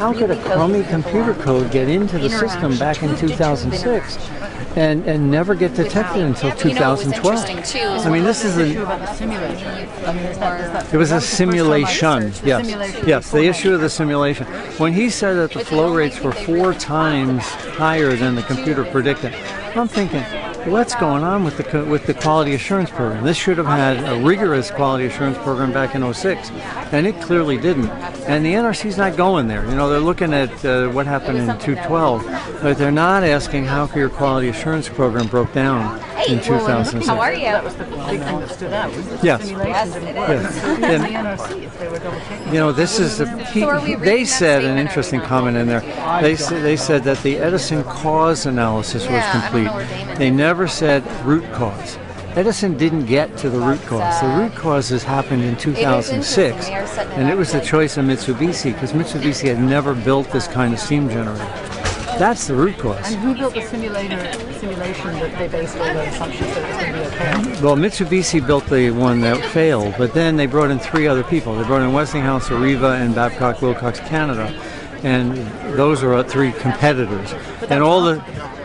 how could a crummy computer code get into the system back in 2006 and never get detected until 2012? I mean, this is it was a simulation. Yes, the issue of the simulation. When he said that the flow rates were 4 times higher than the computer predicted, I'm thinking, what's going on with the quality assurance program? This should have had a rigorous quality assurance program back in 06, and it clearly didn't. And the NRC's not going there. You know, they're looking at what happened in 2012, but they're not asking how your quality assurance program broke down in 2006. How are you? That was the big thing that stood out. Was Yes. Simulation didn't work. Yes. And the NRC, if they were double checking. You know, this is they said an interesting comment in there. They said that the Edison cause analysis was complete. They never said root cause. Edison didn't get to the root cause. The root causes happened in 2006, and it was the choice of Mitsubishi because Mitsubishi had never built this kind of steam generator. That's the root cause. And who built the simulation that they based all the assumptions that it was going to be okay? Well, Mitsubishi built the one that failed, but then they brought in 3 other people. They brought in Westinghouse, Areva, and Babcock Wilcox Canada, and those are 3 competitors. And all the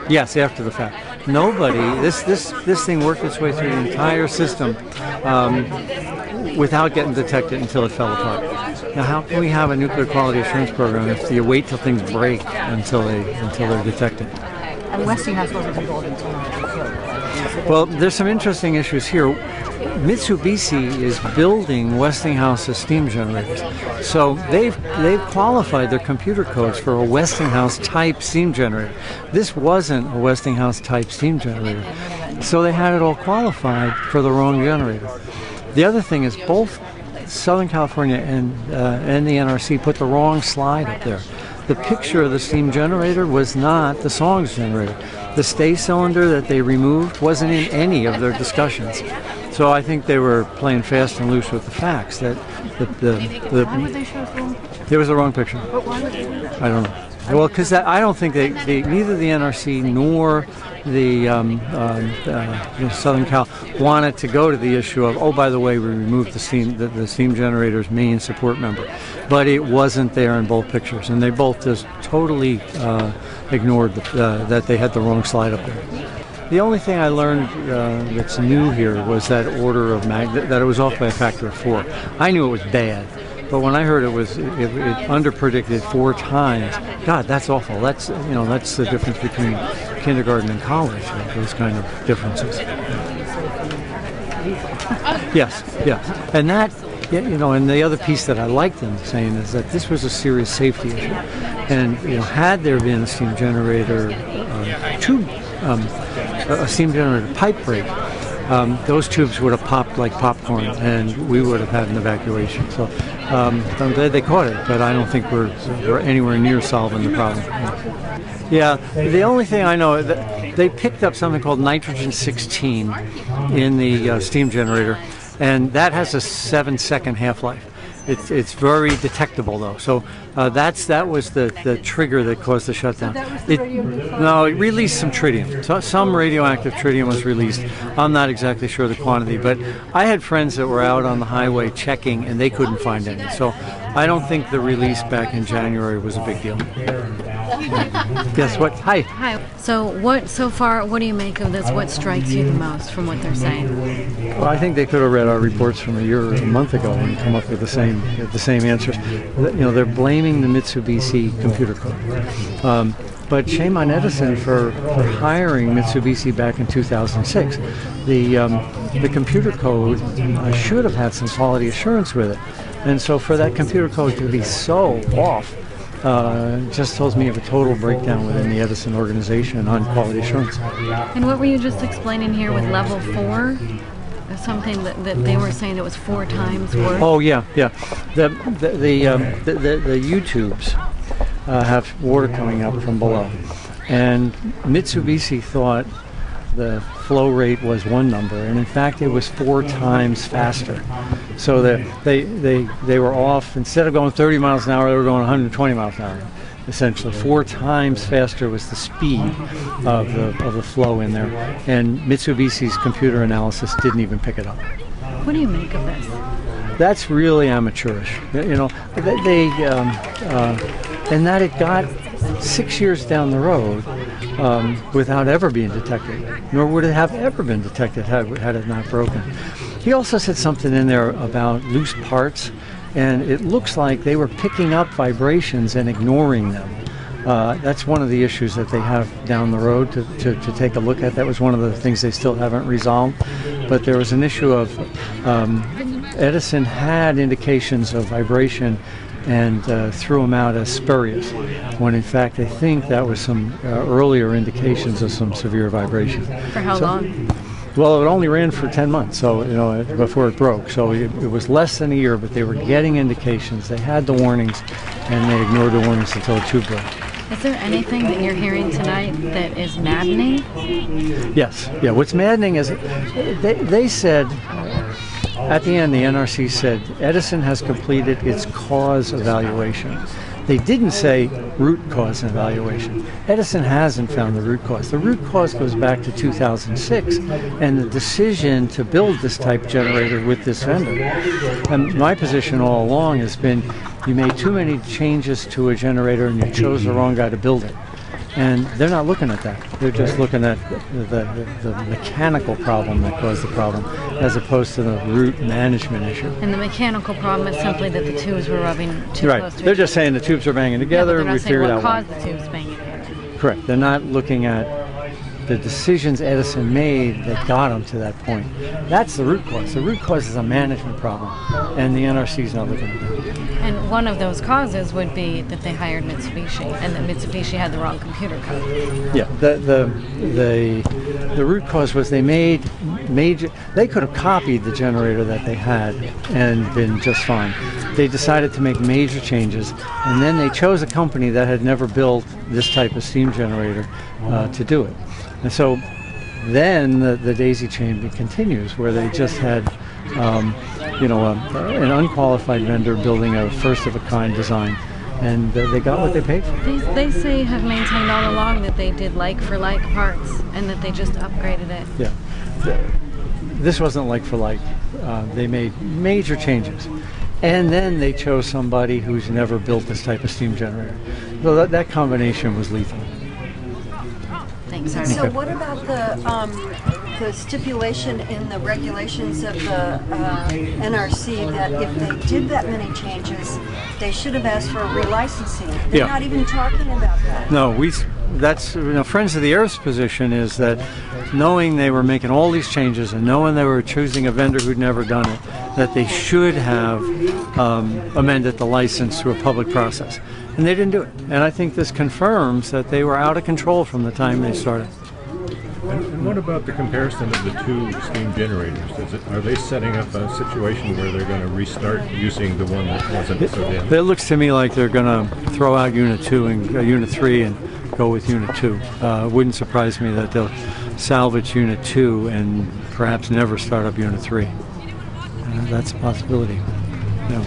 after the fact. Nobody. This thing worked its way through the entire system without getting detected until it fell apart. Now, how can we have a nuclear quality assurance program if you wait till things break until they're detected? And Westinghouse wasn't involved until after. Well, there's some interesting issues here. Mitsubishi is building Westinghouse's steam generators, so they've qualified their computer codes for a Westinghouse type steam generator. This wasn't a Westinghouse type steam generator, so they had it all qualified for the wrong generator. The other thing is both Southern California and the NRC put the wrong slide up there. The picture of the steam generator was not the SONGS generator. The stay cylinder that they removed wasn't in any of their discussions. So I think they were playing fast and loose with the facts. That Why would they show us wrong? It was the wrong picture. But why would they do that? I don't know. Well, because I don't think neither the NRC nor the Southern Cal wanted to go to the issue of, oh, by the way, we removed the steam generator's main support member, but it wasn't there in both pictures, and they both just totally ignored that they had the wrong slide up there. The only thing I learned that's new here was that order of that it was off by a factor of 4. I knew it was bad. But when I heard it underpredicted 4 times, God, that's awful. That's the difference between kindergarten and college. Those kind of differences. Yes, and that, and the other piece that I liked them saying is that this was a serious safety issue, and had there been a steam generator a steam generator pipe break, those tubes would have popped like popcorn, and we would have had an evacuation. So I'm glad they caught it, but I don't think we're anywhere near solving the problem. Yeah, the only thing I know, they picked up something called nitrogen-16 in the steam generator, and that has a 7-second half-life. It's very detectable though, so that was the trigger that caused the shutdown. So that was the radioactive? No, it released some tritium. So some radioactive tritium was released. I'm not exactly sure the quantity, but I had friends that were out on the highway checking, and they couldn't find any. So I don't think the release back in January was a big deal. Guess what? Hi. Hi. So what do you make of this? What strikes you the most from what they're saying? Well, I think they could have read our reports from a month ago and come up with the same answers. They're blaming the Mitsubishi computer code. But shame on Edison for hiring Mitsubishi back in 2006. The computer code should have had some quality assurance with it. And so for that computer code to be so off, just tells me of a total breakdown within the Edison organization on quality assurance. And what were you just explaining here with level 4? Something that they were saying it was 4 times worse? Oh yeah. The U-tubes have water coming up from below, and Mitsubishi thought the flow rate was one number, and in fact it was 4 times faster. So they were off. Instead of going 30 miles an hour, they were going 120 miles an hour. Essentially, 4 times faster was the speed of the flow in there, and Mitsubishi's computer analysis didn't even pick it up. What do you make of this? That's really amateurish. and that it got 6 years down the road without ever being detected, nor would it have ever been detected had it not broken. He also said something in there about loose parts, and it looks like they were picking up vibrations and ignoring them. That's one of the issues that they have down the road to take a look at. That was one of the things they still haven't resolved. But there was an issue of Edison had indications of vibration and threw them out as spurious, when in fact I think that was some earlier indications of some severe vibration. For how long? Well, it only ran for 10 months, so before it broke. So it was less than a year, but they were getting indications. They had the warnings, and they ignored the warnings until the tube broke. Is there anything that you're hearing tonight that is maddening? Yes. Yeah. What's maddening is they said at the end, the NRC said Edison has completed its cause evaluation. They didn't say root cause evaluation. Edison hasn't found the root cause. The root cause goes back to 2006 and the decision to build this type generator with this vendor. And my position all along has been you made too many changes to a generator and you chose the wrong guy to build it. And they're not looking at that. They're just looking at the mechanical problem that caused the problem, as opposed to the root management issue. And the mechanical problem is simply that the tubes were rubbing too Right. close to They're each just saying the tubes are banging together. other. Yeah, We but they're figured not out saying why. what caused the tubes banging together. Correct. They're not looking at the decisions Edison made that got them to that point. That's the root cause. The root cause is a management problem, and the NRC is not looking at that. And one of those causes would be that they hired Mitsubishi, and that Mitsubishi had the wrong computer code. Yeah. The root cause was they made major. They could have copied the generator that they had and been just fine. They decided to make major changes, and then they chose a company that had never built this type of steam generator to do it. And so then the daisy chain continues, where they just had, an unqualified vendor building a first-of-a-kind design, and they got what they paid for. They say have maintained all along that they did like-for-like parts, and that they just upgraded it. Yeah. This wasn't like for like. They made major changes. And then they chose somebody who's never built this type of steam generator. So that combination was lethal. Thanks, Arnie. So what about the stipulation in the regulations of the NRC that if they did that many changes, they should have asked for a relicensing? They're Yeah. not even talking about that. No, that's Friends of the Earth's position is that knowing they were making all these changes and knowing they were choosing a vendor who'd never done it, that they should have amended the license through a public process. And they didn't do it. And I think this confirms that they were out of control from the time they started. And what about the comparison of the two steam generators? Are they setting up a situation where they're going to restart using the one that wasn't so good? It looks to me like they're going to throw out Unit 2 and Unit 3 and go with Unit 2. It wouldn't surprise me that they'll salvage Unit 2 and perhaps never start up Unit 3. That's a possibility. Yeah.